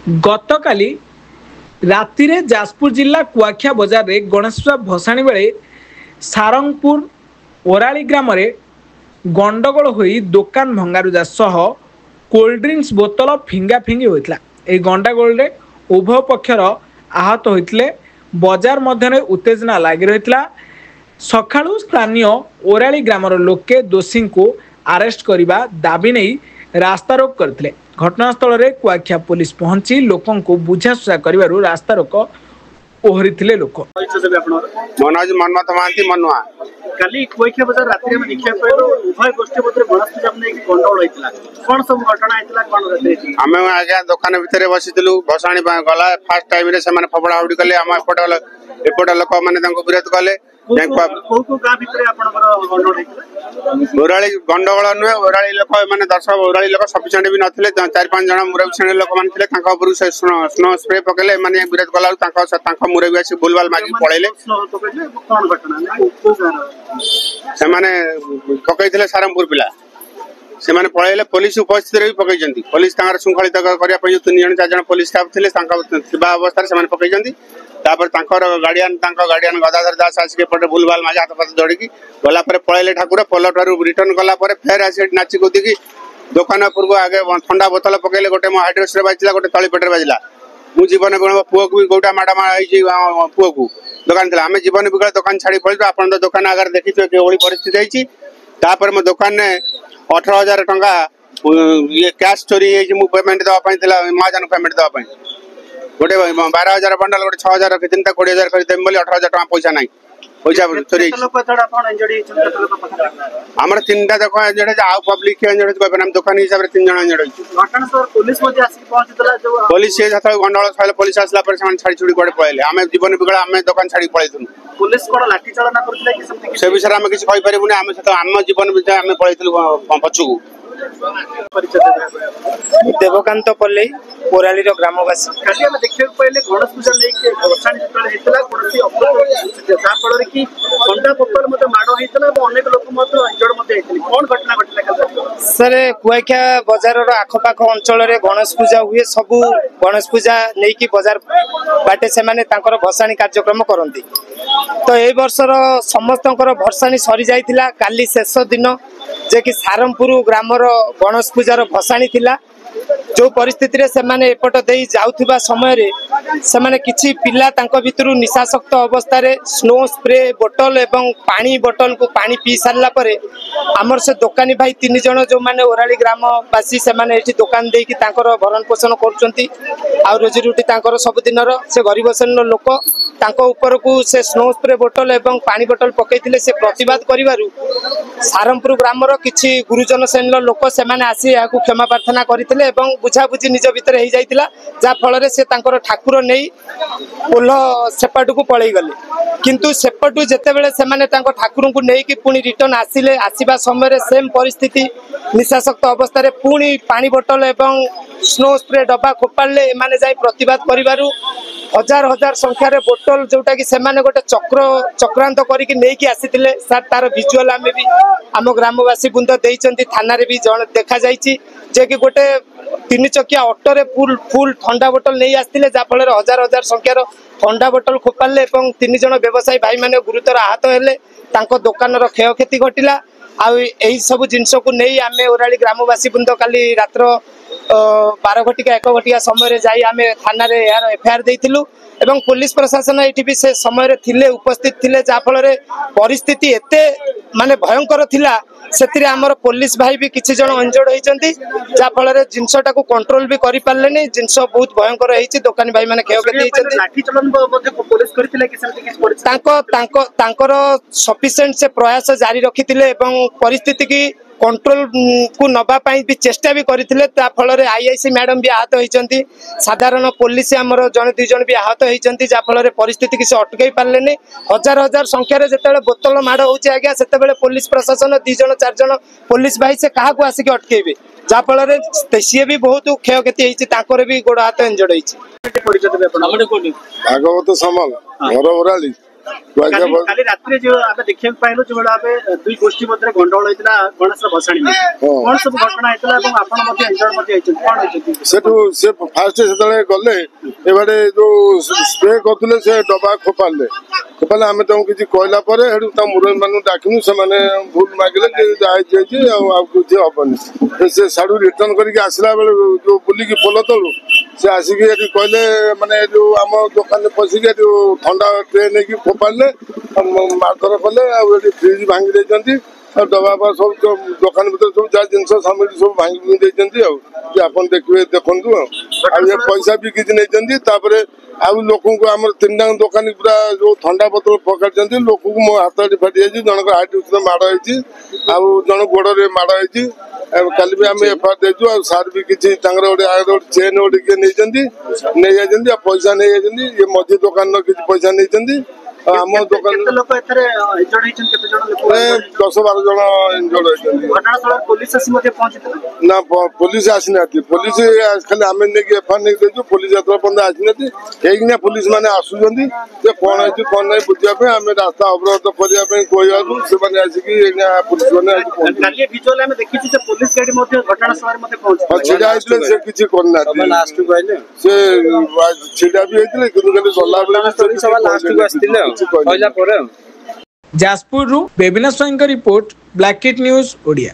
गतकाली राति रे जाजपुर जिला कुआखिया बजार रे गणेश पूजा भसाणी बेले सारंगपुर ओराली ग्राम रे गंडगोल होई दुकान भंगारुजा सह कोल्ड ड्रिंक्स बोतल फिंगा फिंगी होइतला। ए गंडागोल रे उभय पक्षर आहत होइतले। बजार मध्य उत्तेजना लागि रहितला। सकाळु स्थानीय ओराली ग्रामर लोके दोषी को अरेस्ट करने दाबी नहीं रास्ता रोक करते। घटनास्थल में कुआखिया पुलिस पहुंची लोकों को बुझाशुझा कर रास्ता रोक ओहरी लोक। मनोज मनमत महांती मनुआ काली कुआखिया बाजार रात्रि में देखिया पड़ो उभय गोष्ठी मध्य गणेश पूजा में गंडगोल होइतला। कोन सब घटना आइतला कोन रहते आमे आगे दुकान भितर बसितलु भसाणी गला फास्ट टाइम रे से माने फबड़ा उडी कले हम एपट लोक माने तांको विरोध कले। को गां भितर आपनकर गंडगोल होइतला। ओराली गंडगोल नुहे ओराली लोक माने 10 ओराली लोक सफिशिएंट भी नथिले 4-5 जण मुरबी श्रेणी लोक माने थिले तांका ऊपर से स्नो स्प्रे पकेले माने विरोध कला तांका मुरबी आसी बुलबाल मागी पळेले। कोन घटना को गां से माने पकईथिले सारंगपुर पिला से माने पळेले। पुलिस उपस्थित रे पकईजंती। पुलिस तांकर शृंखलित करिया पय 3 जण 4 जण पुलिस स्टाफ थिले तांका थिबा अवस्था से माने पकईजंती। तापर तांकर गार्डियन गदाधर दास आसिके पटे बुलबाल मागे हाथ पास जोड़िकी गला पर पळेले ठाकुर पोल ठारू रिटर्न गला पर फेर आसी नाची कुदिकी दुकान पूर्व आगे ठंडा बोतल पकेले। गोटे मो हाइड्रोस रे बाजिला गोटे तळी पेटर बाजिला। मु जीवन गुण पुओ को गोटा माडा मा आइची पुओ को दुकान थिला आमे जीवन बिगळ दुकान छाड़ी पळितो। आपण तो दुकान आगर देखितो के ओळी परिस्थिति आइची। तापर मो दुकान ने 18,000 टंका ये कैश चोरी हे मु पेमेंट दवा पई थिला महाजन पेमेंट दवा पई गोटे 12,000 बंडल गोटे 6,000 रखिथिन ता 20,000 कर देम बोली 18,000 टका पैसा नाही पैसा चोरी हमर 3टा देखो एजडे आ पब्लिक एजडे को हम दुकान हिसाब रे 3 जण एजडे घटना सर पुलिस मध्ये आसी पहुंचतला जो पुलिस से जथा गंडल साले पुलिस आसला पर समान छाड़ी छुड़ी कोडे पळेले। आमे जीवन बिगळ आमे दुकान छाड़ी पळैथुन। पुलिस कोड लाठी चालना करथिला कि समथि से विषय आमे किछ कहि परिबुनी। आमे से आम जीवन बिगळ आमे पळैथुल पछुगु। देवकांत पल्ले ओराली ग्रामवासी खाली हम देखियो पहले गणेश पूजा लेके भसाणी जतले हेतला कोनसी अपलोड ता फल कि ठंडा बोतल मते माडो हेतला और अनेक लोक मते इंजर्ड मते हेतली। कोन घटना घटला सर कुआखिया बाजार आखपाख अंचल रे गणेश पूजा हुए सबु गणेश पूजा नहीं कि बाजार बाटे से माने तांकर भसाणी कार्यक्रम करंती। तो ए वर्षर समस्तंकर भसाणी सरी जाइतिला। काली शेष दिन जे कि सारंगपुर ग्रामर गणेश पूजार भसाणी थिला। जो परिस्थिति रे सेमाने एपट देई जाउथिबा समय रे सेमाने किछि पिला तांको भितरु निशाशक्त अवस्था रे स्नो स्प्रे बोतल एवं पानी बोतल को पानी पी सारला परे हमर से दुकानी भाई 3 जण जो माने ओराली ग्रामवासी सेमाने एठी दुकान देई कि तांकर भरण पोषण करचंती आ रोजी रोटी तांकर सब दिनर से गरीब श्रेणी लोक तांको ऊपर को से स्नो स्प्रे बोतल एवं पानी बोतल पकईथिले। से प्रतिवाद करिवारु सारंगपुर ग्रामर किछि गुरुजन श्रेणी लोक सेमाने आसी याकू क्षमा प्रार्थना करिथिले एवं बुझाबुझी निज भितर हो जाइतिला। जा फल से तांकर ठाकुर नहीं पोल सेपट को पलि गले। किंतु सेपटू जेतेबेले सेमाने तांको ठाकुर को नहीं कि पुणी रिटर्न आसिले आसीबा समय रे सेम परिस्थिति निशाशक्त अवस्था रे पुणी पानी बोतल एवं स्नो स्प्रे डब्बा खोपाड़े एमाने जाई प्रतिवाद करिवारु हजार हजार संख्या रे बोतल जोटा कि सेमाने गोटे चक्रांत करिकि नेकी आसीतिले। सर तार विजुअल आमे भी आम ग्रामवासी बुंद देइचंती थाना रे भी जण देखा जाइची जे कि गोटे 3 चकिया ऑटो रे फुल ठंडा बोतल नहीं आसतिले। जा फल हजार हजार संख्यार ठंडा बोतल खोपाले एवं 3 जण व्यवसायी भाई माने गुरुतर आहत हेले। तांको दुकान रो क्षय क्षति घटिला। आ एही सब जिंस को नहीं आमे ओराली ग्रामवासी बुंद काली रात्र 12 घटिका 1 घटिका समय जाई आमे थाना रे यार एफआईआर देइथिलु एवं पुलिस प्रशासन एठी भी से समय थिले उपस्थित थिले। जा फल रे परिस्थिति एते माने भयंकर थिला सेतिरे हमर पुलिस भाई भी किछि जण इंजर्ड होइचंती। जा फल रे जिंसटा को कंट्रोल भी करि पारलेनी। जिंस बहुत भयंकर हेछि। दुकानी भाई माने क्षय क्षति हेइचंती। लाठी चलन मध्ये पुलिस करथिले कि समथि किछ परिस्थिति तांकर सफिशिएंट से प्रयास जारी रखिथिले एवं परिस्थिति की कंट्रोल को नबा पाई भी चेष्टा भी करथिले। ता फल रे आईआईसी मैडम भी आहत होइचंती। साधारण पुलिस हमर जण 2 जण भी आहत होइचंती। जा फल रे परिस्थिति किछ अटकई पारलेनी। हजार हजार संख्या रे जेतेबेले बोतल माड होउची आज्ञा सेतेबेले पुलिस प्रशासन 2 जण 4 जण पुलिस भाई से काहा को आसी के अटकेबे। जा फल रे सी भी बहुत क्षय क्षति हेछि। तांकर भी गोड़ हाथ इंजर्ड हेछि। परिचय देबे आपण हमरे कोनी भागवत समल घर ओराली କାଲି ରାତିରେ ଯୋଉ ଆମେ ଦେଖିବାକୁ ପାଇଲୁ ଯୋଉ ଭାବେ ଦୁଇ ଗୋଷ୍ଠୀ ମଧ୍ୟରେ ଗଣ୍ଡଗୋଳ ହେଇଥିଲା ଗଣେଶର ଭସାଣି କଣ ସବୁ ଘଟଣା ହେଇଥିଲା ଏବଂ ଆପଣ ମଧ୍ୟ ଏଞ୍ଜୟ ମଧ୍ୟ ହେଇଛନ୍ତି କଣ ହେଇଛନ୍ତି ସେଠୁ ସେ ଫାଷ୍ଟ ସେତେବେଳେ ଗଲେ ଏବାଟେ ଯୋଉ ସ୍ପ୍ରେ କରୁଥିଲେ ସେ ଡବା ଖୋପାଡ଼ିଲେ ଆମେ ତାଙ୍କୁ କିଛି କହିଲା ପରେ ସେଠୁ ତା ମୁରବୀ ମାନଙ୍କୁ ଡାକିନୁ ସେମାନେ ଭୁଲ ମାଗିଲେ ଯେ ଯାହା ହେଇଯାଇଛି ଆଉ କିଛି ହବନି ସେ ସାଡୁ ରିଟର୍ନ କରିକି ଆସିଲା ବେଳେ ଯୋଉ ବୁଲିକି ପୋଲ ତଳୁ ସେ ଆସିକି ଏଠି କହିଲେ ମାନେ ଯୋଉ ଆମ ଦୋକାନରେ ପଶିକି ଏଠି ଥଣ୍ଡା ଟ୍ରେ ନେଇକି ଫୋପାଡ଼ିଲେ ମାରଧର କଲେ ଆଉ ଏଠି ଫ୍ରିଜ ଭାଙ୍ଗି ଦେଇଛନ୍ତି ଆଉ ଡବା ସବୁ ଦୋକାନ ଭିତରେ ସବୁ ଯାହା ଜିନିଷ ସାମଗ୍ରୀ ସବୁ ଭାଙ୍ଗି ଦେଇଛନ୍ତି ଆଉ ଆପଣ ଦେଖିବେ ଦେଖନ୍ତୁ ଆଉ ଏ ପଇସା ବି କିଛି ନେଇଛନ୍ତି ତାପରେ ଆଉ ଲୋକଙ୍କୁ ଆମର ତିନିଟା ଦୋକାନୀ ପୁରା ଯୋଉ ଥଣ୍ଡା ବୋତଲ ପକାଇଛନ୍ତି ଲୋକଙ୍କୁ ମୋ ହାତ ଫାଟି ଯାଇଛି ଜଣଙ୍କ ହାଇଟ୍ ମାଡ଼ ହେଇଛି ଆଉ ଜଣ ଗୋଡରେ ମାଡ଼ ହେଇଛି କାଲି ବି ଆମେ ଏଫଆଇଆର ଦେଇଛୁ ଆଉ ସାର୍ ବି କିଛି ତାଙ୍କର ଗୋଟେ ଚେନ୍ ଗୋଟେ କିଏ ନେଇଯାଇଛନ୍ତି ଆଉ ପଇସା ନେଇଯାଇଛନ୍ତି ଇଏ ମଝି ଦୋକାନର କିଛି ପଇସା ନେଇଛନ୍ତି ଆମ ଦୋକାନ 10-12 ଜଣ ଇଞ୍ଜର୍ଡ ହେଇଛନ୍ତି ନା ପୋଲିସ ଆସିନାହାନ୍ତି ପୋଲିସ ଖାଲି ଆମେ ନେଇକି ଏଫଆଇଆର ନେଇକି ଦେଇଛୁ ପୋଲିସ ଏଥର ପର୍ଯ୍ୟନ୍ତ ଆସିନାହାନ୍ତି ହେଇକିନା ପୋଲିସ ମାନେ ଆସୁଛନ୍ତି ଯେ କଣ ହେଇଛି କଣ ନାହିଁ ବୁଝିବା ପାଇଁ ଆମେ ରାସ୍ତା ଅବରୋଧ କରିବା ପାଇଁ କହିବାକୁ ସେମାନେ ଆସିକି ପୋଲିସ ମାନେ ଛିଡା ହେଇଥିଲେ ସେ କିଛି କରିନାହାନ୍ତି ସେ ଛିଡା ବି ହେଇଥିଲେ କିନ୍ତୁ ଗଲାବେଳେ ଯାଜପୁରରୁ ବେବିନା ସ୍ୱାଇଁଙ୍କ report black kit news Odia.